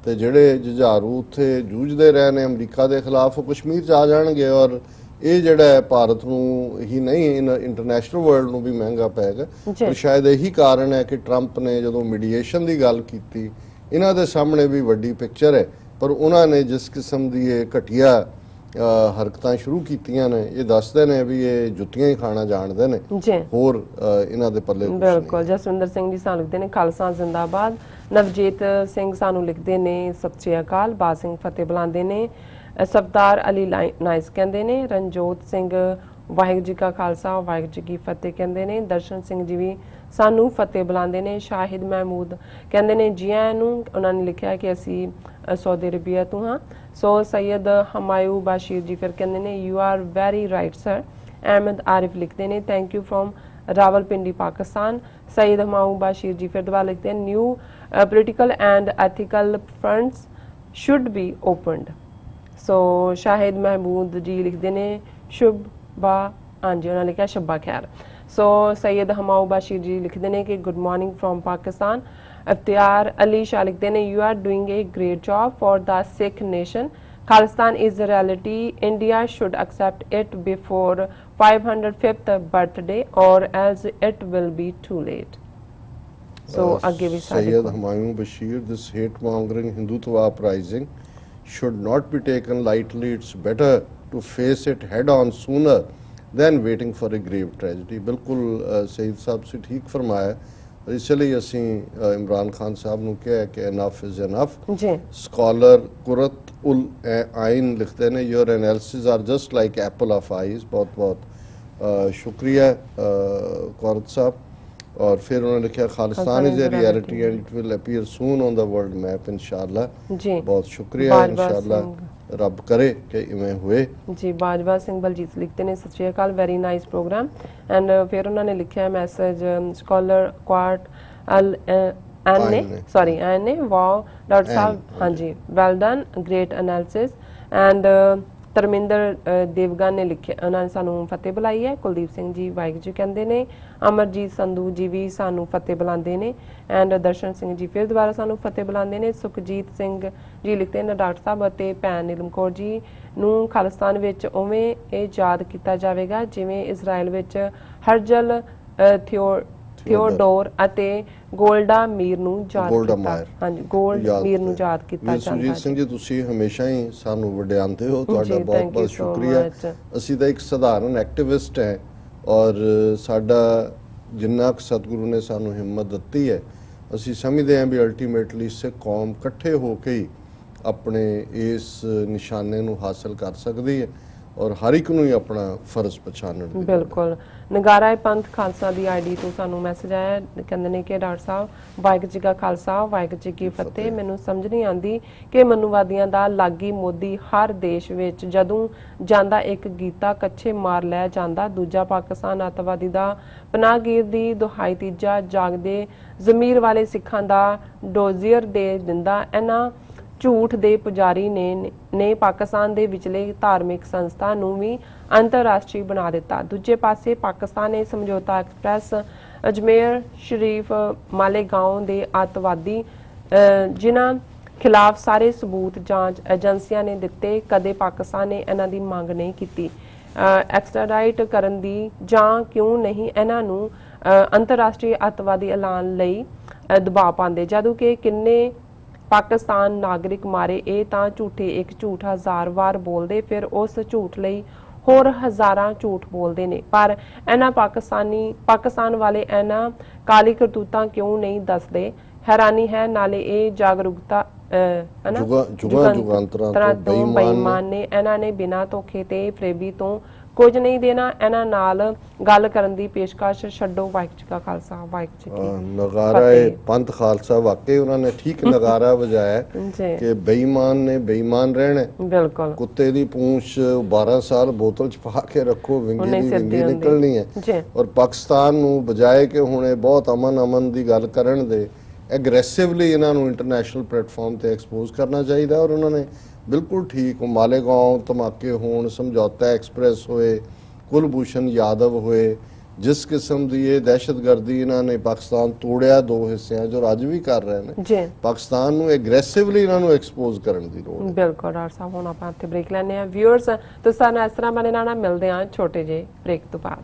ਤੇ ਜਿਹੜੇ ਜੁਝਾਰੂ ਉੱਥੇ ਜੂਝਦੇ ਰਹੇ ਨੇ ਅਮਰੀਕਾ ਦੇ ਖਿਲਾਫ, ਉਹ ਕਸ਼ਮੀਰ 'ਚ ਆ ਜਾਣਗੇ, ਔਰ ਇਹ ਜਿਹੜਾ ਹੈ ਭਾਰਤ ਨੂੰ ਹੀ ਨਹੀਂ ਇੰਟਰਨੈਸ਼ਨਲ ਵਰਲਡ ਨੂੰ ਵੀ ਮਹਿੰਗਾ ਪਏਗਾ। ਔਰ ਸ਼ਾਇਦ ਇਹੀ ਕਾਰਨ ਹੈ ਕਿ ਟਰੰਪ ਨੇ ਜਦੋਂ ਮੀਡੀਏਸ਼ਨ ਦੀ ਗੱਲ ਕੀਤੀ, ਇਹਨਾਂ ਦੇ ਸਾਹਮਣੇ ਵੀ ਵੱਡੀ ਪਿਕਚਰ ਹੈ, ਪਰ ਉਹਨਾਂ ਨੇ ਜਿਸ ਕਿਸਮ ਦੀ ਇਹ ਘਟੀਆ ਹਰਕਤਾਂ ਸ਼ੁਰੂ ਕੀਤੀਆਂ ਨੇ, ਇਹ ਦੱਸਦੇ ਨੇ ਵੀ ਇਹ ਜੁੱਤੀਆਂ ਹੀ ਖਾਣਾ ਜਾਣਦੇ ਨੇ, ਹੋਰ ਇਹਨਾਂ ਦੇ ਪੱਲੇ ਕੁਝ ਨਹੀਂ। ਬਿਲਕੁਲ। ਜਸਵਿੰਦਰ ਸਿੰਘ ਜੀ ਸਾਨੂੰ ਲਿਖਦੇ ਨੇ, ਖਾਲਸਾ ਜ਼ਿੰਦਾਬਾਦ। ਨਵਜੀਤ ਸਿੰਘ ਸਾਨੂੰ ਲਿਖਦੇ ਨੇ, ਸਤਿ ਸ਼੍ਰੀ ਅਕਾਲ। ਬਾਜ ਸਿੰਘ ਫਤਿਹ ਬੁਲਾਉਂਦੇ ਨੇ, ਸਬਦਾਰ ਅਲੀ ਨਾਈਸ ਕਹਿੰਦੇ ਨੇ, ਰਣਜੋਤ ਸਿੰਘ ਵਾਹਿਗੁਰੂ ਜੀ ਕਾ ਖਾਲਸਾ ਵਾਹਿਗੁਰੂ ਜੀ ਕੀ ਫਤਿਹ ਕਹਿੰਦੇ ਨੇ, ਦਰਸ਼ਨ ਸਿੰਘ ਜੀ ਵੀ ਸਾਨੂੰ ਫਤਿਹ ਬੁਲਾਉਂਦੇ ਨੇ, ਸ਼ਾਹਿਦ ਮਹਿਮੂਦ ਕਹਿੰਦੇ ਨੇ ਜੀ ਆਇਆਂ ਨੂੰ, ਉਹਨਾਂ ਨੇ ਲਿਖਿਆ ਕਿ ਅਸੀਂ ਸਾਊਦੀ ਅਰਬੀਆ ਤੋਂ ਹਾਂ। ਸੋ ਸੈयद ਹਮਾਯੂ ਬਾਸ਼ੀਰ ਜੀ ਫਿਰ ਕਹਿੰਦੇ ਨੇ you are very right sir. Ahmed Arif ਲਿਖਦੇ ਨੇ thank you from Rawalpindi Pakistan. Saeed हमाऊ बाशीर जी फिर दोबारा लिखते हैं new political and ethical fronts should be opened. So Shahid Mahmood ji लिखते हैं शुभा, हाँ जी उन्होंने लिखा शब्बा खैर। सो सैयद हमाऊ बाशीर जी लिखते हैं कि good morning from Pakistan. Iftikhar Ali Shah लिखते हैं you are doing a great job for the Sikh nation. Khalistan is a reality. India should accept it before 505th birthday or else it will be too late. So आगे भी Sayyid Humayun Bashir, this hate mongering Hindutva uprising should not be taken lightly. It's better to face it head on sooner than waiting for a grave tragedy. बिल्कुल सईद साहब से ठीक फरमाया। इसलिए ਅਸੀਂ इमरान खान साहब ਨੂੰ ਕਿਹਾ ਕਿ enough is enough। जी स्कॉलर कुरत उल आइन लिखते हैं your analysis are just like apple of eyes. बहुत बहुत शुक्रिया कुरत साहब। और फिर उन्होंने लिखा Khalistan is a reality and it will appear soon on the world map इंशाल्लाह। जी बहुत शुक्रिया, इंशाल्लाह रब करे कि इवें हुए। जी बाजवा सिंह बलजीत लिखते हैं सत श्री अकाल वेरी नाइस प्रोग्राम। एंड फिर उन्होंने लिखा message scholar Qurat ul Ain a wow doctor sahab, हाँ जी well done great analysis. And Dharminder Devgan ਨੇ ਲਿਖਿਆ, ਉਹਨਾਂ ਨੇ ਸਾਨੂੰ ਫਤਿਹ ਬੁਲਾਈ ਹੈ। ਕੁਲਦੀਪ ਸਿੰਘ ਜੀ ਵਾਹਿਗੁਰੂ ਜੀ ਕਹਿੰਦੇ ਨੇ, ਅਮਰਜੀਤ ਸੰਧੂ ਜੀ ਵੀ ਸਾਨੂੰ ਫਤਿਹ ਬੁਲਾਉਂਦੇ ਨੇ। ਐਂਡ ਦਰਸ਼ਨ ਸਿੰਘ ਜੀ ਫਿਰ ਦੁਬਾਰਾ ਸਾਨੂੰ ਫਤਿਹ ਬੁਲਾਉਂਦੇ ਨੇ। ਸੁਖਜੀਤ ਸਿੰਘ ਜੀ ਲਿਖਦੇ ਨੇ ਡਾਕਟਰ ਸਾਹਿਬ ਅਤੇ ਭੈਣ ਨੀਲਮ ਕੌਰ ਜੀ ਨੂੰ ਖਾਲਿਸਤਾਨ ਵਿੱਚ ਉਵੇਂ ਇਹ ਯਾਦ ਕੀਤਾ ਜਾਵੇਗਾ ਜਿਵੇਂ ਇਜ਼ਰਾਈਲ ਵਿੱਚ ਹਰਜਲ ਥਿਓਡੋਰ ਅਤੇ ਗੋਲਡਾ ਮੀਰ ਨੂੰ ਯਾਦ ਕੀਤਾ। ਹਾਂਜੀ ਗੋਲਡ ਮੀਰ ਨੂੰ ਯਾਦ ਕੀਤਾ ਜਾਂਦਾ ਹੈ। ਸੁਰਜੀਤ ਸਿੰਘ ਜੀ ਤੁਸੀਂ ਹਮੇਸ਼ਾ ਹੀ ਸਾਨੂੰ ਵਡਿਆਉਂਦੇ ਹੋ, ਤੁਹਾਡਾ ਬਹੁਤ ਬਹੁਤ ਸ਼ੁਕਰੀਆ। ਅਸੀਂ ਤਾਂ ਇੱਕ ਸਧਾਰਨ ਐਕਟਿਵਿਸਟ ਹੈ ਔਰ ਸਾਡਾ ਜਿੰਨਾ ਕੁ ਸਤਿਗੁਰੂ ਨੇ ਸਾਨੂੰ ਹਿੰਮਤ ਦਿੱਤੀ ਹੈ ਅਸੀਂ ਸਮਝਦੇ ਹਾਂ ਵੀ ਅਲਟੀਮੇਟਲੀ ਸਿੱਖ ਕੌਮ ਇਕੱਠੇ ਹੋ ਕੇ ਹੀ ਆਪਣੇ ਇਸ ਨਿਸ਼ਾਨੇ ਨੂੰ ਹਾਸਲ ਕਰ ਸਕਦੀ ਹੈ ਔਰ ਹਰ ਇੱਕ ਨੂੰ ਹੀ ਆਪਣਾ ਫਰਜ਼ ਪਛਾਣਨ ਦੀ। ਬਿਲਕੁਲ ਨਗਾਰਾ ਪੰਥ ਖਾਲਸਾ ਦੀ ਆਈਡੀ ਤੋਂ ਸਾਨੂੰ ਮੈਸੇਜ ਆਇਆ, ਕਹਿੰਦੇ ਨੇ ਕਿ ਡਾਕਟਰ ਸਾਹਿਬ ਵਾਹਿਗੁਰੂ ਜੀ ਕਾ ਖਾਲਸਾ ਵਾਹਿਗੁਰੂ ਜੀ ਕੀ ਫਤਿਹ। ਮੈਨੂੰ ਸਮਝ ਨਹੀਂ ਆਉਂਦੀ ਕਿ ਮਨੂਵਾਦੀਆਂ ਦਾ ਲਾਗੀ ਮੋਦੀ ਹਰ ਦੇਸ਼ ਵਿੱਚ ਜਦੋਂ ਜਾਂਦਾ ਇੱਕ ਗੀਤਾ ਕੱਛੇ ਮਾਰ ਲੈ ਜਾਂਦਾ, ਦੂਜਾ ਪਾਕਿਸਤਾਨ ਅੱਤਵਾਦੀ ਦਾ ਪਨਾਹਗੀਰ ਦੀ ਦੁਹਾਈ, ਤੀਜਾ ਜਾਗਦੇ ਜ਼ਮੀਰ ਵਾਲੇ ਸਿੱਖਾਂ ਦਾ ਡੋਜ਼ੀਅਰ ਦੇ ਦਿੰਦਾ। ਇਹਨਾਂ ਝੂਠ ਦੇ ਪੁਜਾਰੀ ਨੇ ਪਾਕਿਸਤਾਨ ਦੇ ਵਿਚਲੇ ਧਾਰਮਿਕ ਸੰਸਥਾ ਨੂੰ ਵੀ ਅੰਤਰਰਾਸ਼ਟਰੀ ਬਣਾ ਦਿੱਤਾ। ਦੂਜੇ ਪਾਸੇ ਪਾਕਿਸਤਾਨ ਨੇ ਸਮਝੌਤਾ ਐਕਸਪ੍ਰੈਸ ਅਜਮੇਰ ਸ਼ਰੀਫ ਮਾਲੇਗਾਉਂ ਦੇ ਅੱਤਵਾਦੀ ਜਿਨ੍ਹਾਂ ਖਿਲਾਫ ਸਾਰੇ ਸਬੂਤ ਜਾਂਚ ਏਜੰਸੀਆਂ ਨੇ ਦਿੱਤੇ, ਕਦੇ ਪਾਕਿਸਤਾਨ ਨੇ ਇਹਨਾਂ ਦੀ ਮੰਗ ਨਹੀਂ ਕੀਤੀ ਐਕਸਟ੍ਰਾਡਾਈਟ ਕਰਨ ਦੀ, ਜਾਂ ਕਿਉਂ ਨਹੀਂ ਇਹਨਾਂ ਨੂੰ ਅੰਤਰਰਾਸ਼ਟਰੀ ਅੱਤਵਾਦੀ ਐਲਾਨ ਲਈ ਦਬਾਅ ਪਾਉਂਦੇ, ਜਦੋਂ ਕਿ ਕਿੰਨੇ ਪਾਕਿਸਤਾਨ ਨਾਗਰਿਕ ਮਾਰੇ। ਇਹ ਤਾਂ ਝੂਠੇ ਇੱਕ ਝੂਠ 1000 ਵਾਰ ਬੋਲਦੇ ਫਿਰ ਉਸ ਝੂਠ ਲਈ ਹੋਰ ਹਜ਼ਾਰਾਂ ਝੂਠ ਬੋਲਦੇ ਨੇ। ਪਰ ਇਹਨਾਂ ਪਾਕਿਸਤਾਨ ਵਾਲੇ ਇਹਨਾਂ ਕਾਲੀ ਕਰਤੂਤਾਂ ਕਿਉਂ ਨਹੀਂ ਦੱਸਦੇ? ਹੈਰਾਨੀ ਹੈ। ਨਾਲੇ ਇਹ ਜਾਗਰੂਕਤਾ ਜੁਗਾਂਤਰਾਂ ਤੋਂ ਬੇਈਮਾਨ ਨੇ। ਇਹਨਾਂ ਨੇ ਬਿਨਾਂ ਧੋਖੇ ਤੇ ਫਰੇਬੀ ਤੋਂ ਕੁਝ ਨਹੀਂ ਦੇਣਾ। ਇਹਨਾਂ ਨਾਲ ਗੱਲ ਕਰਨ ਦੀ ਪੇਸ਼ਕਸ਼ ਛੱਡੋ। ਵਾਹਿਗੁਰੂ ਜੀ ਕਾ ਖਾਲਸਾ ਵਾਹਿਗੁਰੂ ਜੀ ਕੀ ਨਗਾਰਾ ਪੰਥ ਖਾਲਸਾ ਵਾਕਈ ਉਹਨਾਂ ਨੇ ਠੀਕ ਨਗਾਰਾ ਵਜਾਇਆ ਕਿ ਬੇਈਮਾਨ ਨੇ ਬੇਈਮਾਨ ਰਹਿਣਾ। ਬਿਲਕੁਲ ਕੁੱਤੇ ਦੀ ਪੂੰਛ 12 ਸਾਲ ਬੋਤਲ ਚ ਪਾ ਕੇ ਰੱਖੋ, ਵਿੰਗੀ ਦੀ ਵਿੰਗੀ ਨਿਕਲਣੀ ਹੈ। ਔਰ ਪਾਕਿਸਤਾਨ ਨੂੰ ਬਜਾਏ ਕਿ ਹੁਣ ਇਹ ਬਹੁਤ ਅਮਨ ਦੀ ਗੱਲ ਕਰਨ ਦੇ ਐਗਰੈਸਿਵਲੀ ਇਹਨਾਂ ਨੂੰ ਇੰਟਰਨੈਸ਼ਨਲ ਪਲੇਟਫਾਰਮ ਤੇ ਐਕਸਪੋਜ਼ ਕਰਨਾ ਚਾਹੀਦਾ। ਔਰ ਉਹਨਾਂ ਨੇ ਬਿਲਕੁਲ ਠੀਕ ਮਾਲੇਗਾਉਂ ਧਮਾਕੇ ਹੋਣ, ਸਮਝੌਤਾ ਐਕਸਪ੍ਰੈਸ ਹੋਏ, ਕੁਲਭੂਸ਼ਣ ਯਾਦਵ ਹੋਏ, ਜਿਸ ਕਿਸਮ ਦੀ ਇਹ ਦਹਿਸ਼ਤਗਰਦੀ ਇਹਨਾਂ ਨੇ ਪਾਕਿਸਤਾਨ ਤੋੜਿਆ ਦੋ ਹਿੱਸਿਆਂ ਜੋ ਅੱਜ ਵੀ ਕਰ ਰਹੇ ਨੇ, ਪਾਕਿਸਤਾਨ ਨੂੰ ਐਗਰੈਸਿਵਲੀ ਇਹਨਾਂ ਨੂੰ ਐਕਸਪੋਜ਼ ਕਰਨ ਦੀ ਲੋੜ ਹੈ। ਬਿਲਕੁਲ ਡਾਕਟਰ ਸਾਹਿਬ ਹੁਣ ਆਪਾਂ ਇੱਥੇ ਬ੍ਰੇਕ ਲੈਣੇ ਆ। ਵਿਊਅਰਸ ਤੁਸੀਂ ਸਾਨੂੰ ਇਸ ਤਰ੍ਹਾਂ ਬਣੇ ਨਾਲ ਮਿਲਦੇ ਆ ਛੋਟੇ ਜਿਹੇ ਬ੍ਰੇਕ ਤੋਂ ਬਾਅਦ।